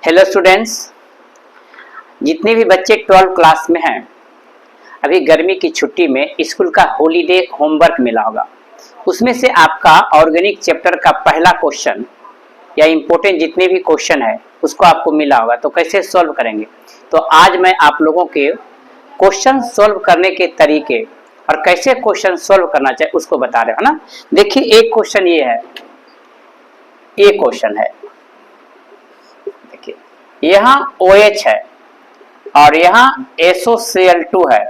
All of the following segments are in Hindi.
हेलो स्टूडेंट्स, जितने भी बच्चे 12 क्लास में हैं, अभी गर्मी की छुट्टी में स्कूल का हॉलीडे होमवर्क मिला होगा। उसमें से आपका ऑर्गेनिक चैप्टर का पहला क्वेश्चन या इम्पोर्टेंट जितने भी क्वेश्चन है उसको आपको मिला होगा। तो कैसे सॉल्व करेंगे, तो आज मैं आप लोगों के क्वेश्चन सॉल्व करने के तरीके और कैसे क्वेश्चन सॉल्व करना चाहिए उसको बता रहे हो ना। देखिए, एक क्वेश्चन ये है, ये क्वेश्चन है, यहाँ OH है और यहाँ SOCl2 है,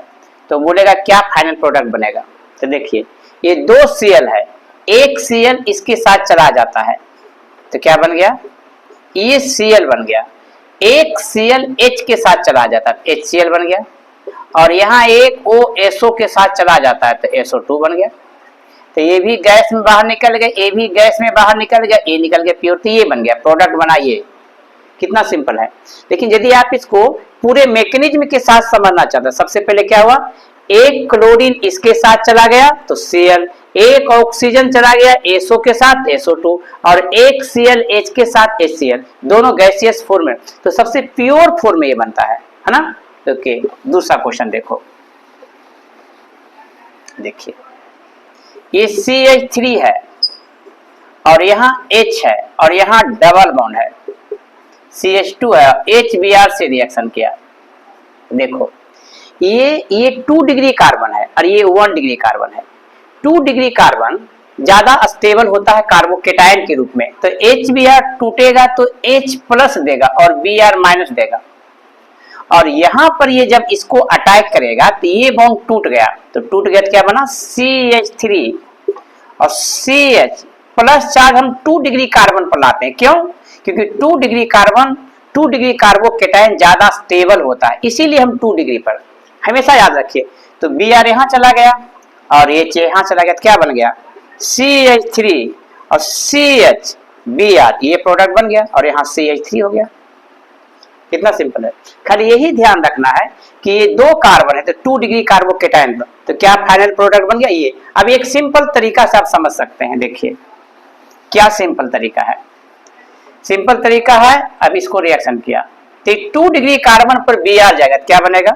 तो बोलेगा क्या फाइनल प्रोडक्ट बनेगा। तो देखिए, ये दो Cl है, एक Cl इसके साथ चला जाता है तो क्या बन गया, ये Cl बन गया। एक Cl H के साथ चला जाता है, HCl बन गया। और यहाँ एक OSO के साथ चला जाता है तो SO2 बन गया। तो ये भी गैस में बाहर निकल गया, ये भी गैस में बाहर निकल गया, ये निकल गया प्योर, तो ये बन गया, प्रोडक्ट बना ये। कितना सिंपल है। लेकिन यदि आप इसको पूरे मैकेनिज्म के साथ समझना चाहते हैं, सबसे पहले क्या हुआ, एक क्लोरीन इसके साथ चला गया तो Cl, एक ऑक्सीजन चला गया SO के साथ SO2, और एक Cl H के साथ HCl, दोनों गैसियस फॉर्म में, तो सबसे प्योर फॉर्म में ये बनता है ना। ओके, दूसरा क्वेश्चन देखो, देखिए ये CH3 है और यहाँ H है और यहाँ डबल बॉन्ड है, CH2 है, HBr से रिएक्शन किया। देखो ये 2 डिग्री कार्बन है और ये 1 डिग्री कार्बन है। 2 डिग्री कार्बन ज्यादा स्टेबल होता है कार्बोकेटाइन के रूप में, तो HBr टूटेगा तो H प्लस देगा और Br माइनस देगा। और यहां पर ये जब इसको अटैक करेगा तो ये बॉन्ड टूट गया, तो टूट गया तो क्या बना, CH3 और CH प्लस चार्ज हम 2 डिग्री कार्बन पर लाते हैं। क्यों? क्योंकि 2 डिग्री कार्बन, 2 डिग्री कार्बोकेटाइन ज्यादा स्टेबल होता है, इसीलिए हम 2 डिग्री पर, हमेशा याद रखिए। तो Br यहां चला गया और H यहां चला गया तो क्या बन गया, CH3 और CH Br, ये प्रोडक्ट बन गया और यहाँ CH3 हो गया। कितना सिंपल है। खाली यही ध्यान रखना है कि ये 2 कार्बन है तो 2 डिग्री कार्बोकेटाइन, तो क्या फाइनल प्रोडक्ट बन गया ये। अब एक सिंपल तरीका से आप समझ सकते हैं, देखिए क्या सिंपल तरीका है। सिंपल तरीका है, अब इसको रिएक्शन किया तो 2 डिग्री कार्बन पर Br जाएगा तो क्या बनेगा,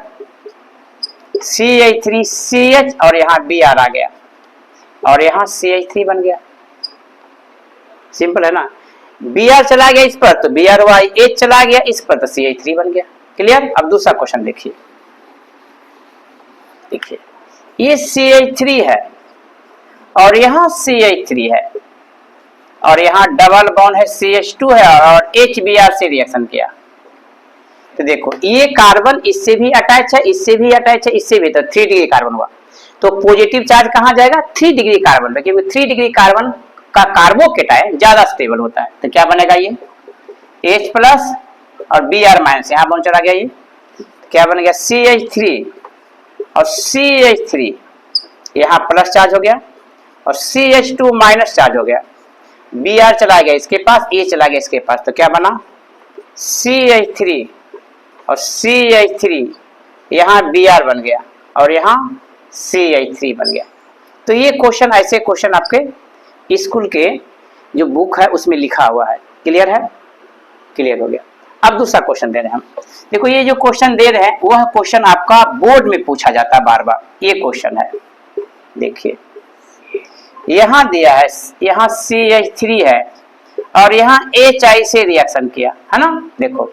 CH3CH और यहाँ Br आ गया और यहाँ CH3 बन गया। सिंपल है ना। Br चला गया इस पर तो Br हुआ, H चला गया इस पर तो CH3 बन गया। क्लियर। अब दूसरा क्वेश्चन देखिए, देखिए ये CH3 है और यहाँ CH3 है और यहाँ डबल बॉन्ड है, CH2 है और HBr से रिएक्शन किया। तो देखो ये कार्बन इससे भी अटैच है, इससे भी अटैच है, इससे भी, तो 3 डिग्री कार्बन हुआ। तो पॉजिटिव चार्ज कहां जाएगा, 3 डिग्री कार्बन पे, क्योंकि 3 डिग्री कार्बन का कार्बोकेटाइन ज्यादा स्टेबल होता है। तो क्या बनेगा ये, H प्लस और Br माइनस, यहाँ बॉन्ड चला गया, ये क्या बन गया, CH3 और CH3, यहाँ प्लस चार्ज हो गया और CH2 माइनस चार्ज हो गया। Br चला गया इसके पास, A चला गया इसके पास, तो क्या बना, CH3 और CH3, यहाँ Br बन गया और यहाँ CH3 बन गया। तो ये क्वेश्चन, ऐसे क्वेश्चन आपके स्कूल के जो बुक है उसमें लिखा हुआ है। क्लियर है, क्लियर हो गया। अब दूसरा क्वेश्चन दे रहे हैं हम। देखो ये जो क्वेश्चन दे रहे हैं वह क्वेश्चन आपका बोर्ड में पूछा जाता है बार बार। ये क्वेश्चन है, देखिए यहाँ दिया है, यहाँ CH3 है और यहाँ HI से रिएक्शन किया है ना। देखो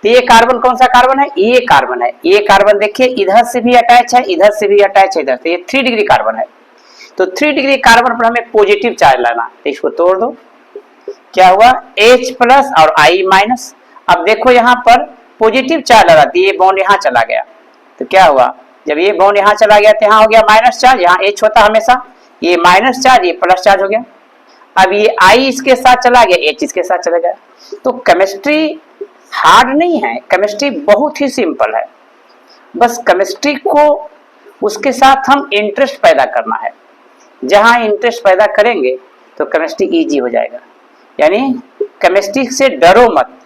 तो ये कार्बन कौन सा कार्बन है, ये कार्बन है। ये कार्बन देखिए इधर से भी अटैच है, इधर से भी अटैच है, इधर से, ये 3 डिग्री कार्बन है। तो 3 डिग्री कार्बन पर हमें पॉजिटिव चार्ज लाना, तो इसको तोड़ दो, क्या हुआ, H प्लस और I माइनस। अब देखो यहाँ पर पॉजिटिव चार्ज लगा, ये बॉन्ड यहाँ चला गया तो क्या हुआ, जब ये बॉन्ड यहाँ चला गया तो यहाँ हो गया माइनस चार्ज, यहाँ H होता हमेशा, ये माइनस चार्ज, ये प्लस चार्ज हो गया। अब ये I इसके साथ चला गया, H इसके साथ चला गया। तो केमिस्ट्री हार्ड नहीं है, केमिस्ट्री बहुत ही सिंपल है। बस केमिस्ट्री को उसके साथ हम इंटरेस्ट पैदा करना है। जहां इंटरेस्ट पैदा करेंगे तो केमिस्ट्री इजी हो जाएगा। यानी केमिस्ट्री से डरो मत,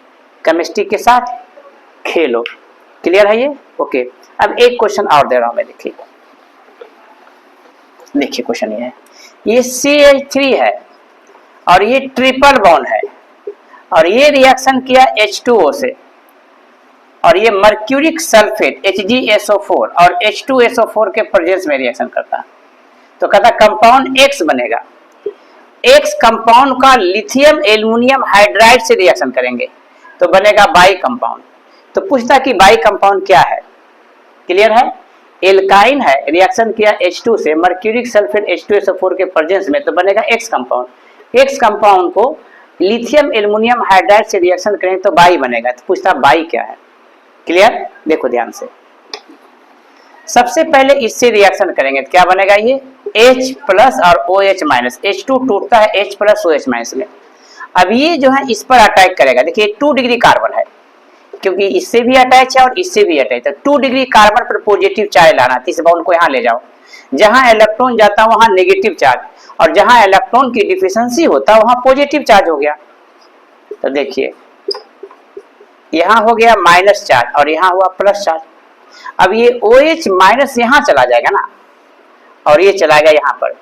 केमिस्ट्री के साथ खेलो। क्लियर है ये, ओके। अब एक क्वेश्चन और दे रहा हूं मैं, देखिए देखिए क्वेश्चन ये है, ये CH3 है और ये ट्रिपल बॉन्ड है और ये रिएक्शन किया H2O से, और ये मर्क्यूरिक सल्फेट HgSO4 और H2SO4 के प्रेजेंस में रिएक्शन करता है। तो कहता कंपाउंड X बनेगा। X कंपाउंड का लिथियम एल्युमिनियम हाइड्राइड से रिएक्शन करेंगे तो बनेगा बाई कंपाउंड। तो पूछता कि बाई कंपाउंड क्या है, क्लियर है? एल्काइन है, रिएक्शन किया H2 से मर्क्यूरिक सल्फेट H2SO4 के प्रेजेंस में, तो बनेगा X कंपाउंड। X कंपाउंड को लिथियम एल्युमिनियम हाइड्राइड से रिएक्शन करें तो बाई बनेगा। तो पूछता बाई क्या है, क्लियर? देखो ध्यान से, सबसे पहले इससे रिएक्शन करेंगे तो क्या बनेगा, ये H प्लस और OH माइनस, H2 टूटता है H प्लस OH माइनस में। अब ये जो है इस पर अटैक करेगा, देखिए 2 डिग्री कार्बन है, क्योंकि इससे भी अटैच है और इससे भी अटैच है, तो 2 डिग्री कार्बन पर पॉजिटिव चार्ज लाना, इस बॉन्ड को यहाँ ले जाओ, जहां इलेक्ट्रॉन जाता है वहां नेगेटिव चार्ज, और जहां इलेक्ट्रॉन की डिफिशिएंसी होता है वहां पॉजिटिव चार्ज हो गया। तो देखिए यहाँ हो गया माइनस चार्ज और यहाँ हुआ प्लस चार्ज। अब ये OH माइनस यहाँ चला जाएगा ना, और ये चलाएगा यहाँ पर,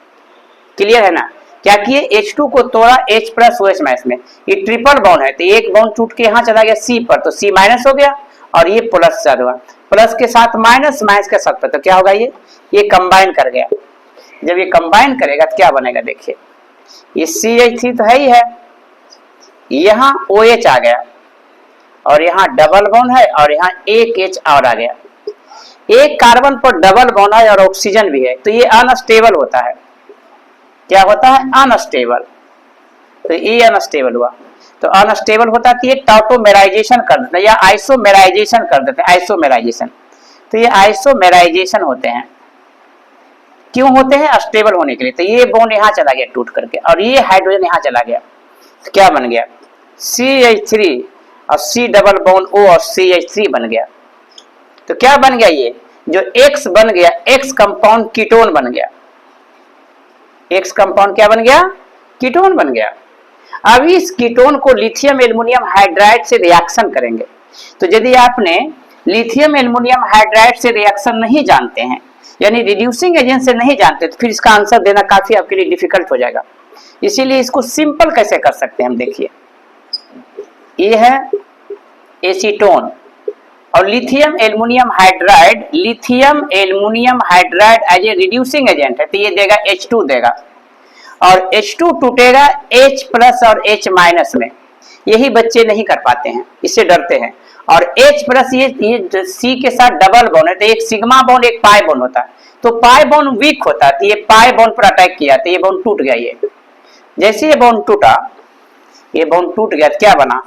क्लियर है ना? क्या किए, H2 को तोड़ा H प्लस OH माइनस में, ये ट्रिपल बॉन्ड है तो एक बॉन्ड टूट के यहाँ चला गया C पर, तो C माइनस हो गया और ये प्लस चार्ज हुआ, प्लस के साथ माइनस, माइनस के साथ, तो क्या होगा, ये कंबाइन कर गया। जब ये कंबाइन करेगा तो क्या बनेगा, देखिए ये CH3 तो है ही है, यहाँ OH आ गया और यहाँ डबल बॉन्ड है और यहाँ एक H और आ गया, एक कार्बन पर डबल बॉन्ड है और ऑक्सीजन भी है, तो ये अनस्टेबल होता है। क्या होता है, अनस्टेबल। तो ये अनस्टेबल हुआ, तो अनस्टेबल होता है तो ये टॉटोमेराइजेशन कर देते हैं या आइसोमेराइजेशन कर देते हैं, आइसोमेराइजेशन। तो ये आइसोमेराइजेशन होते हैं, क्यों होते हैं, अस्टेबल होने के लिए। तो ये बॉन्ड यहाँ चला गया टूट करके और ये हाइड्रोजन यहाँ चला गया, तो क्या बन गया, CH3 और C डबल बॉन्ड O और CH3 बन गया। तो क्या बन गया, ये जो X बन गया, X कंपाउंड कीटोन बन गया, X कंपाउंड क्या बन गया, कीटोन बन गया। अब इस कीटोन को लिथियम एल्युमिनियम हाइड्राइड से रिएक्शन करेंगे। तो यदि आपने लिथियम एल्युमिनियम हाइड्राइड से रिएक्शन नहीं जानते हैं, यानी रिड्यूसिंग एजेंट से नहीं जानते, तो फिर इसका आंसर देना काफी आपके लिए डिफिकल्ट हो जाएगा। इसीलिए इसको सिंपल कैसे कर सकते हैं हम, देखिए ये है एसीटोन और lithium aluminium hydride, lithium aluminium hydride as a reducing agent है, तो ये देगा H2 देगा, और H2 टूटेगा H प्लस और H माइनस में। यही बच्चे नहीं कर पाते हैं, इससे डरते हैं। और H प्लस ये C के साथ डबल बॉन्ड है, तो एक सिग्मा बॉन्ड एक पाई बॉन्ड होता है, तो पाई बॉन्ड वीक होता है, तो ये पाई बॉन्ड पर अटैक किया तो ये बॉन्ड टूट गया। ये जैसे ये बॉन्ड टूटा, ये बॉन्ड टूट गया तो क्या बना,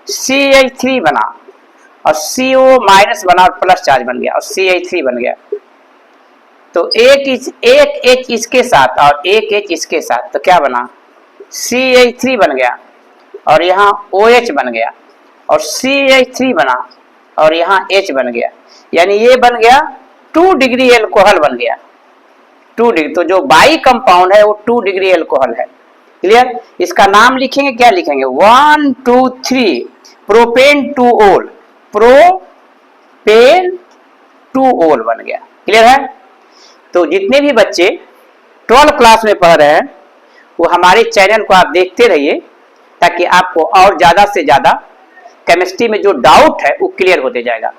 CH3 बना और CO माइनस बना और प्लस चार्ज बन गया और CH3 बन गया। तो एक H इसके साथ और एक H इसके साथ, तो क्या बना, CH3 बन गया और यहाँ OH बन गया और CH3 बना और यहाँ H बन गया, यानी ये बन गया 2 डिग्री एल्कोहल बन गया, 2 डिग्री। तो जो बाई कंपाउंड है वो 2 डिग्री एल्कोहल है, क्लियर? इसका नाम लिखेंगे, क्या लिखेंगे, 1 2 3 प्रोपेन 2 ओल, प्रोपेन 2 ओल बन गया, क्लियर है? तो जितने भी बच्चे 12 क्लास में पढ़ रहे हैं वो हमारे चैनल को आप देखते रहिए, ताकि आपको और ज्यादा से ज्यादा केमिस्ट्री में जो डाउट है वो क्लियर होते जाएगा।